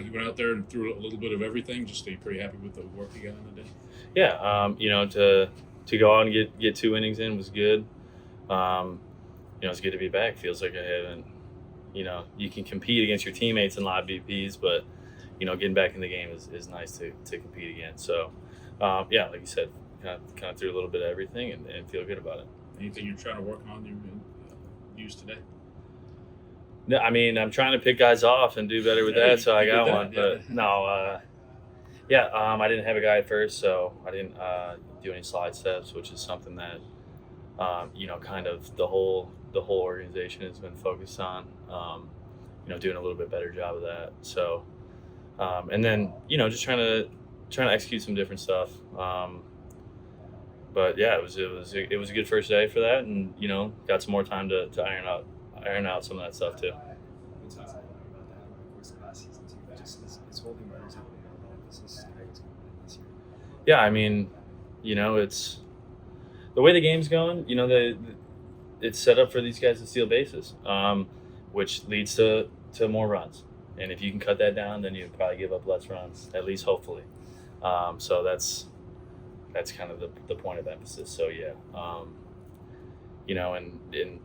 You went out there and threw a little bit of everything. Just stay pretty happy with the work you got on the day. Yeah, to go out and get 2 innings in was good. It's good to be back. Feels like I haven't. You can compete against your teammates in live BPs, but getting back in the game is nice to compete again. So, like you said, kind of threw a little bit of everything and feel good about it. Anything you're trying to work on you use today? No, I mean, I'm trying to pick guys off and do better with that, so I got that, one. yeah. But no, I didn't have a guy at first, so I didn't do any slide steps, which is something that kind of the whole organization has been focused on. Doing a little bit better job of that. So, and then just trying to execute some different stuff. But yeah, it was a good first day for that, and got some more time to iron out some of that stuff too. We talked a little bit about that over the course of last season too. Just is holding runners having an emphasis how it's going this year? Yeah, I mean, it's the way the game's going. It's set up for these guys to steal bases, which leads to more runs. And if you can cut that down, then you probably give up less runs, at least hopefully. So that's kind of the point of emphasis. So yeah, and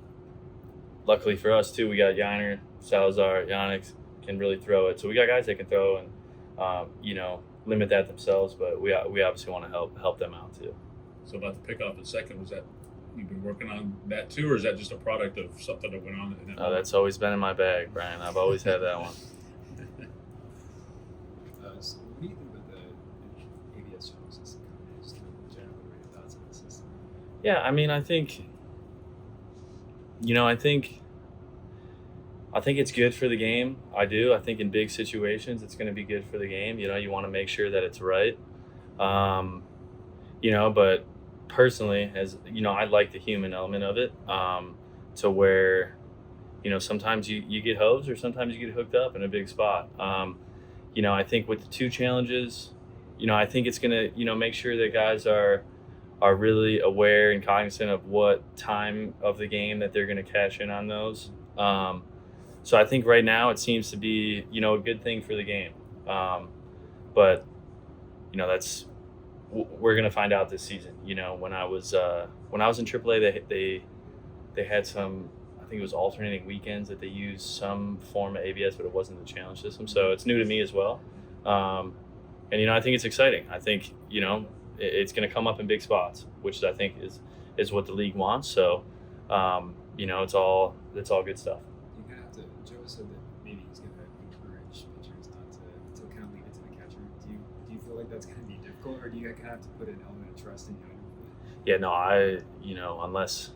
luckily for us too, we got Yiner, Salazar, Yannick can really throw it. So we got guys that can throw and limit that themselves. But we obviously want to help them out too. So about the pickoff at second, was that you've been working on that too, or is that just a product of something that went on? That's always been in my bag, Brian. I've always had that one. So what do you think about the ABS channel system coming in? Just generally, what are your thoughts on the system? Yeah, I mean, I think it's good for the game. I do. I think in big situations, it's going to be good for the game. You want to make sure that it's right. But personally, as I like the human element of it, to where, sometimes you get hosed or sometimes you get hooked up in a big spot. I think with the two challenges, I think it's going to, make sure that guys are really aware and cognizant of what time of the game that they're going to cash in on those. So I think right now it seems to be, a good thing for the game. But, we're going to find out this season. When I was in AAA, they had some, I think it was alternating weekends that they used some form of ABS, but it wasn't the challenge system. So it's new to me as well. And, I think it's exciting. I think, it's going to come up in big spots, which I think is what the league wants. So, it's all good stuff. You kind of have to. Joe said that maybe he's going to encourage pitchers not to kind of leave it to the catcher. Do you feel like that's going to be difficult, or do you kind of have to put an element of trust in him? Yeah, no, unless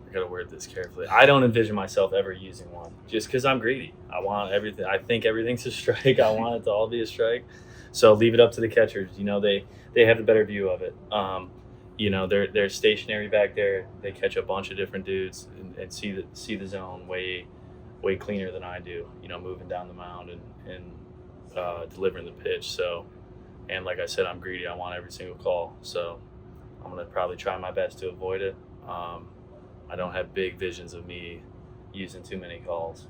I got to word this carefully. I don't envision myself ever using one, just because I'm greedy. I want everything. I think everything's a strike. I want it to all be a strike. So leave it up to the catchers. They have the better view of it. They're stationary back there. They catch a bunch of different dudes and see the zone way cleaner than I do. Moving down the mound and delivering the pitch. So, and like I said, I'm greedy. I want every single call. So I'm gonna probably try my best to avoid it. I don't have big visions of me using too many calls.